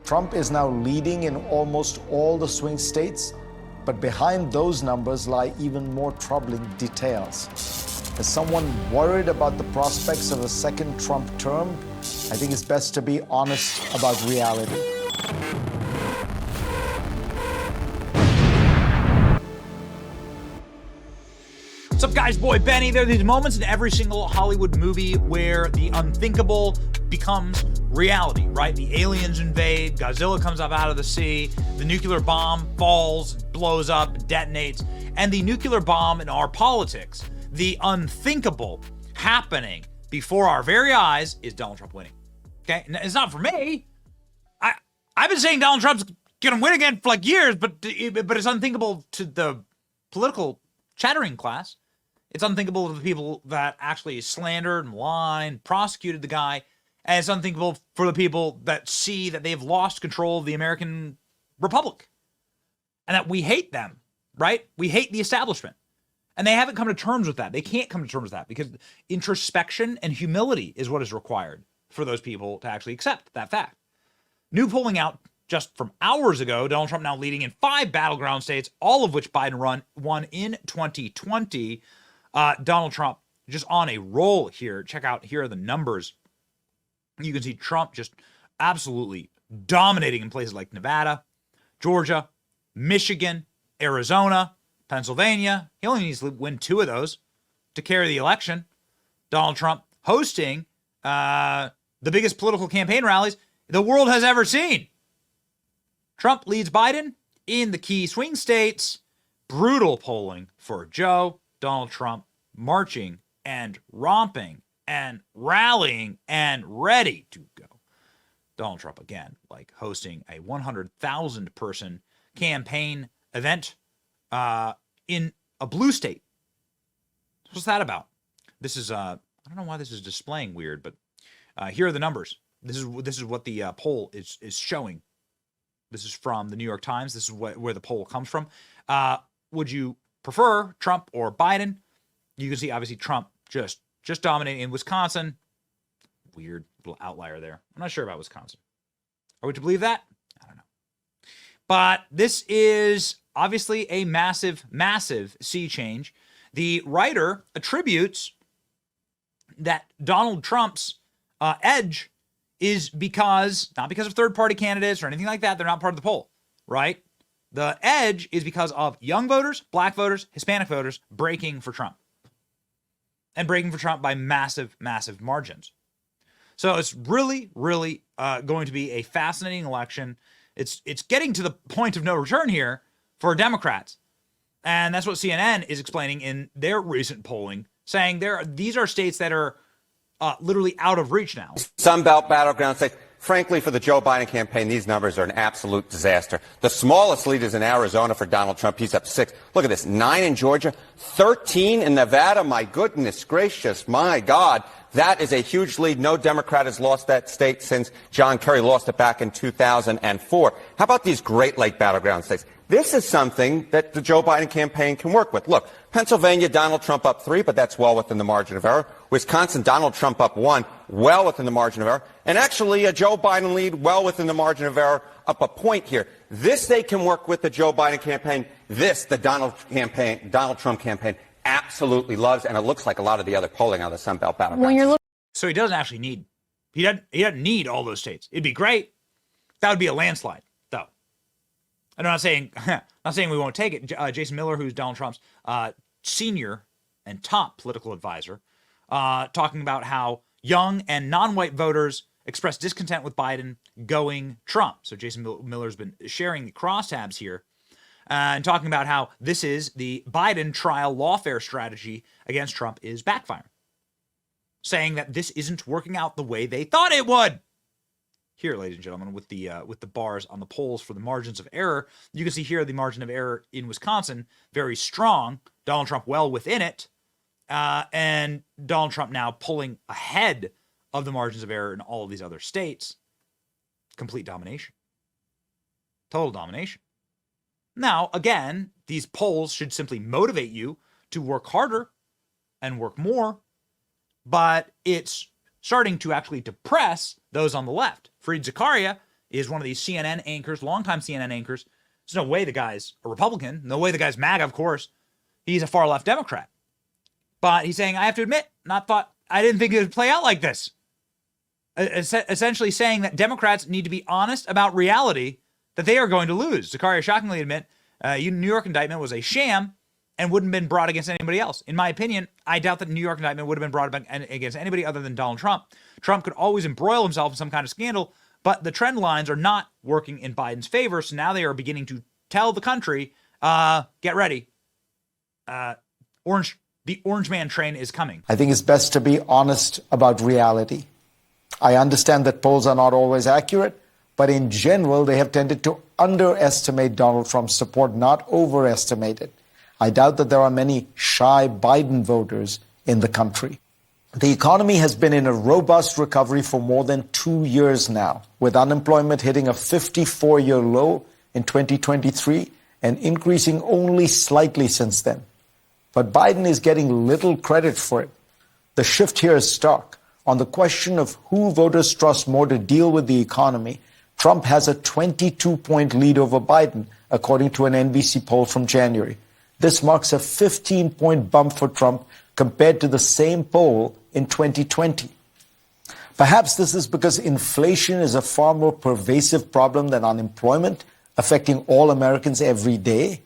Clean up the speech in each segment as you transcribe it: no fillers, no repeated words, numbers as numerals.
Trump is now leading in almost all the swing states, but behind those numbers lie even more troubling details. As someone worried about the prospects of a second Trump term, I think it's best to be honest about reality. What's up, guys? Boy Benny. There are these moments in every single Hollywood movie where the unthinkable becomes reality, right? The aliens invade, Godzilla comes up out of the sea, the nuclear bomb falls, blows up, detonates, and the nuclear bomb in our politics, the unthinkable happening before our very eyes, is Donald Trump winning. Okay? And it's not for me. I've been saying Donald Trump's gonna win again for like years, but it's unthinkable to the political chattering class. It's unthinkable to the people that actually slandered, maligned, prosecuted the guy. And it's unthinkable for the people that see that they've lost control of the American Republic. And that we hate them, right? We hate the establishment. And they haven't come to terms with that. They can't come to terms with that because introspection and humility is what is required for those people to actually accept that fact. New polling out just from hours ago, Donald Trump now leading in 5 battleground states, all of which Biden won in 2020. Donald Trump just on a roll here. Check out, here are the numbers. You can see Trump just absolutely dominating in places like Nevada, Georgia, Michigan, Arizona, Pennsylvania. He only needs to win 2 of those to carry the election. Donald Trump hosting the biggest political campaign rallies the world has ever seen. Trump leads Biden in the key swing states. Brutal polling for Joe. Donald Trump marching and romping and rallying and ready to go. Donald Trump again, like hosting a 100,000 person campaign event in a blue state. What's that about? This is I don't know why this is displaying weird, but here are the numbers. This is what the poll is showing. This is from the New York Times. This is where the poll comes from. Would you prefer Trump or Biden? You can see obviously Trump just dominating in Wisconsin. Weird little outlier there. I'm not sure about Wisconsin. Are we to believe that? I don't know. But this is obviously a massive, massive sea change. The writer attributes that Donald Trump's edge is not because of third-party candidates or anything like that. They're not part of the poll, right? The edge is because of young voters, black voters, Hispanic voters breaking for Trump. And breaking for Trump by massive, massive margins. So it's really, really going to be a fascinating election. It's getting to the point of no return here for Democrats. And that's what CNN is explaining in their recent polling, saying these are states that are literally out of reach now. Sun Belt battleground states. Frankly, for the Joe Biden campaign, these numbers are an absolute disaster. The smallest lead is in Arizona for Donald Trump. He's up 6. Look at this, 9 in Georgia, 13 in Nevada. My goodness gracious, my God. That is a huge lead. No Democrat has lost that state since John Kerry lost it back in 2004. How about these Great Lake battleground states? This is something that the Joe Biden campaign can work with. Look, Pennsylvania, Donald Trump up 3, but that's well within the margin of error. Wisconsin, Donald Trump up 1, well within the margin of error. And actually, a Joe Biden lead well within the margin of error, up a point here. This they can work with the Joe Biden campaign. This, the Donald Trump campaign, absolutely loves, and it looks like a lot of the other polling on the Sun Belt battleground. So he doesn't actually need, he doesn't need all those states. It'd be great. That would be a landslide, though. And I'm not saying we won't take it. Jason Miller, who's Donald Trump's senior and top political advisor, talking about how young and non-white voters express discontent with Biden going Trump. So Jason Miller's been sharing the crosstabs here and talking about how this is the Biden trial lawfare strategy against Trump is backfiring, saying that this isn't working out the way they thought it would. Here, ladies and gentlemen, with the bars on the polls for the margins of error, you can see here the margin of error in Wisconsin, very strong. Donald Trump well within it. And Donald Trump now pulling ahead of the margins of error in all of these other states. Complete domination. Total domination. Now, again, these polls should simply motivate you to work harder and work more, but it's starting to actually depress those on the left. Fareed Zakaria is one of these CNN anchors, longtime CNN anchors. There's no way the guy's a Republican. No way the guy's MAGA, of course. He's a far left Democrat. But he's saying, I have to admit, I didn't think it would play out like this. Essentially saying that Democrats need to be honest about reality that they are going to lose. Zakaria shockingly admit New York indictment was a sham and wouldn't have been brought against anybody else. In my opinion, I doubt that New York indictment would have been brought against anybody other than Donald Trump. Trump could always embroil himself in some kind of scandal, but the trend lines are not working in Biden's favor, so now they are beginning to tell the country, get ready. The orange man train is coming. I think it's best to be honest about reality. I understand that polls are not always accurate, but in general, they have tended to underestimate Donald Trump's support, not overestimate it. I doubt that there are many shy Biden voters in the country. The economy has been in a robust recovery for more than 2 years now, with unemployment hitting a 54-year low in 2023 and increasing only slightly since then. But Biden is getting little credit for it. The shift here is stark. On the question of who voters trust more to deal with the economy, Trump has a 22-point lead over Biden, according to an NBC poll from January. This marks a 15-point bump for Trump compared to the same poll in 2020. Perhaps this is because inflation is a far more pervasive problem than unemployment, affecting all Americans every day.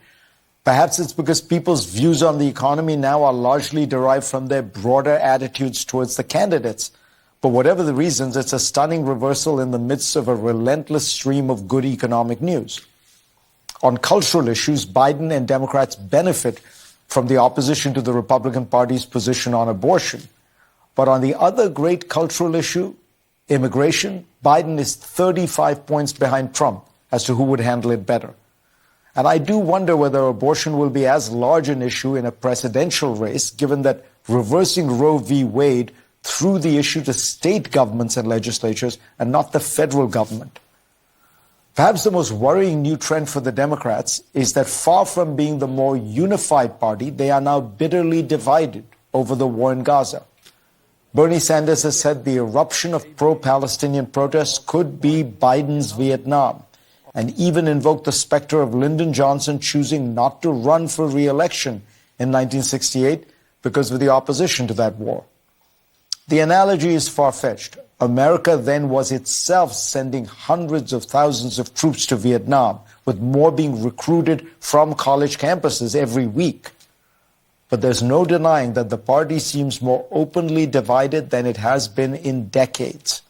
Perhaps it's because people's views on the economy now are largely derived from their broader attitudes towards the candidates. But whatever the reasons, it's a stunning reversal in the midst of a relentless stream of good economic news. On cultural issues, Biden and Democrats benefit from the opposition to the Republican Party's position on abortion. But on the other great cultural issue, immigration, Biden is 35 points behind Trump as to who would handle it better. And I do wonder whether abortion will be as large an issue in a presidential race, given that reversing Roe v. Wade threw the issue to state governments and legislatures and not the federal government. Perhaps the most worrying new trend for the Democrats is that far from being the more unified party, they are now bitterly divided over the war in Gaza. Bernie Sanders has said the eruption of pro-Palestinian protests could be Biden's Vietnam, and even invoked the specter of Lyndon Johnson choosing not to run for re-election in 1968 because of the opposition to that war. The analogy is far-fetched. America then was itself sending hundreds of thousands of troops to Vietnam, with more being recruited from college campuses every week. But there's no denying that the party seems more openly divided than it has been in decades.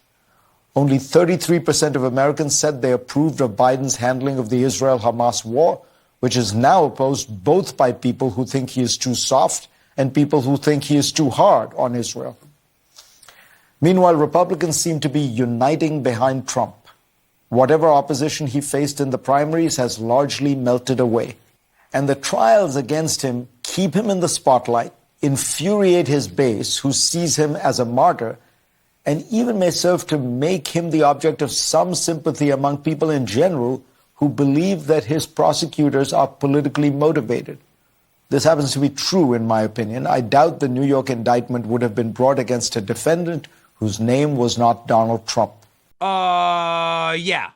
Only 33% of Americans said they approved of Biden's handling of the Israel-Hamas war, which is now opposed both by people who think he is too soft and people who think he is too hard on Israel. Meanwhile, Republicans seem to be uniting behind Trump. Whatever opposition he faced in the primaries has largely melted away. And the trials against him keep him in the spotlight, infuriate his base, who sees him as a martyr, and even may serve to make him the object of some sympathy among people in general who believe that his prosecutors are politically motivated. This happens to be true, in my opinion. I doubt the New York indictment would have been brought against a defendant whose name was not Donald Trump. Yeah.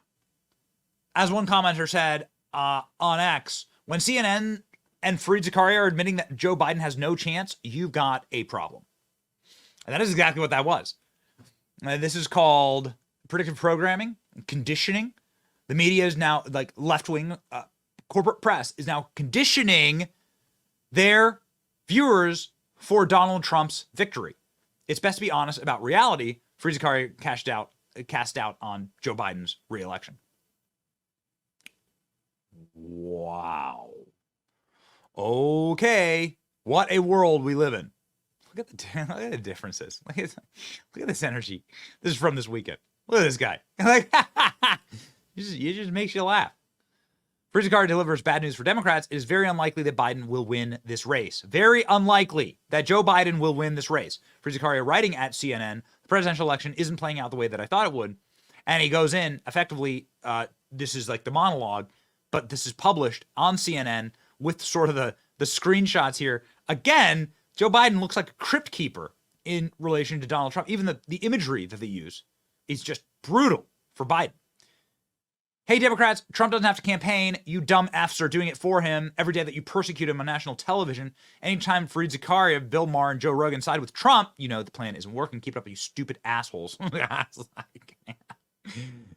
As one commenter said on X, when CNN and Fareed Zakaria are admitting that Joe Biden has no chance, you've got a problem. And that is exactly what that was. This is called predictive programming, conditioning. The media is now, like left-wing corporate press, is now conditioning their viewers for Donald Trump's victory. It's best to be honest about reality. Fareed Zakaria cast out on Joe Biden's re-election. Wow. Okay. What a world we live in. Look at the differences. Look at this energy. This is from this weekend. Look at this guy. Like, it just makes you laugh. Fareed Zakaria delivers bad news for Democrats. It is very unlikely that Biden will win this race. Very unlikely that Joe Biden will win this race. Fareed Zakaria writing at CNN, the presidential election isn't playing out the way that I thought it would. And he goes in, effectively, this is like the monologue, but this is published on CNN with sort of the screenshots here. Again, Joe Biden looks like a crypt keeper in relation to Donald Trump. Even the imagery that they use is just brutal for Biden. Hey, Democrats, Trump doesn't have to campaign. You dumb Fs are doing it for him every day that you persecute him on national television. Anytime Fareed Zakaria, Bill Maher, and Joe Rogan side with Trump, you know the plan isn't working. Keep it up, you stupid assholes.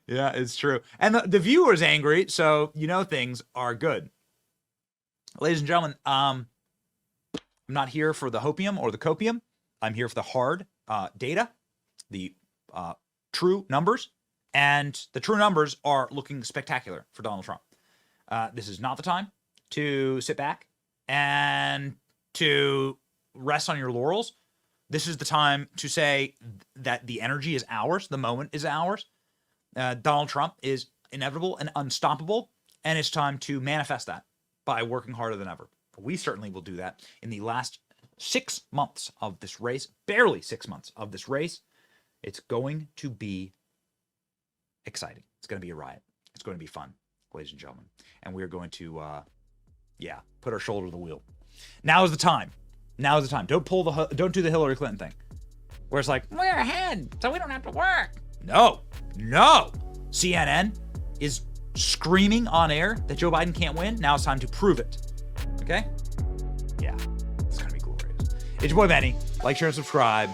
Yeah, it's true. And the viewer's angry, so you know things are good. Ladies and gentlemen, I'm not here for the hopium or the copium. I'm here for the hard data, the true numbers. And the true numbers are looking spectacular for Donald Trump. This is not the time to sit back and to rest on your laurels. This is the time to say that the energy is ours. The moment is ours. Donald Trump is inevitable and unstoppable. And it's time to manifest that by working harder than ever. We certainly will do that in the last 6 months of this race, barely 6 months of this race. It's going to be exciting. It's going to be a riot. It's going to be fun, ladies and gentlemen. And we're going to, put our shoulder to the wheel. Now is the time. Now is the time. Don't do the Hillary Clinton thing, where it's like, we're ahead, so we don't have to work. No. CNN is screaming on air that Joe Biden can't win. Now it's time to prove it. Okay? Yeah, it's going to be glorious. It's your boy Benny. Like, share, and subscribe.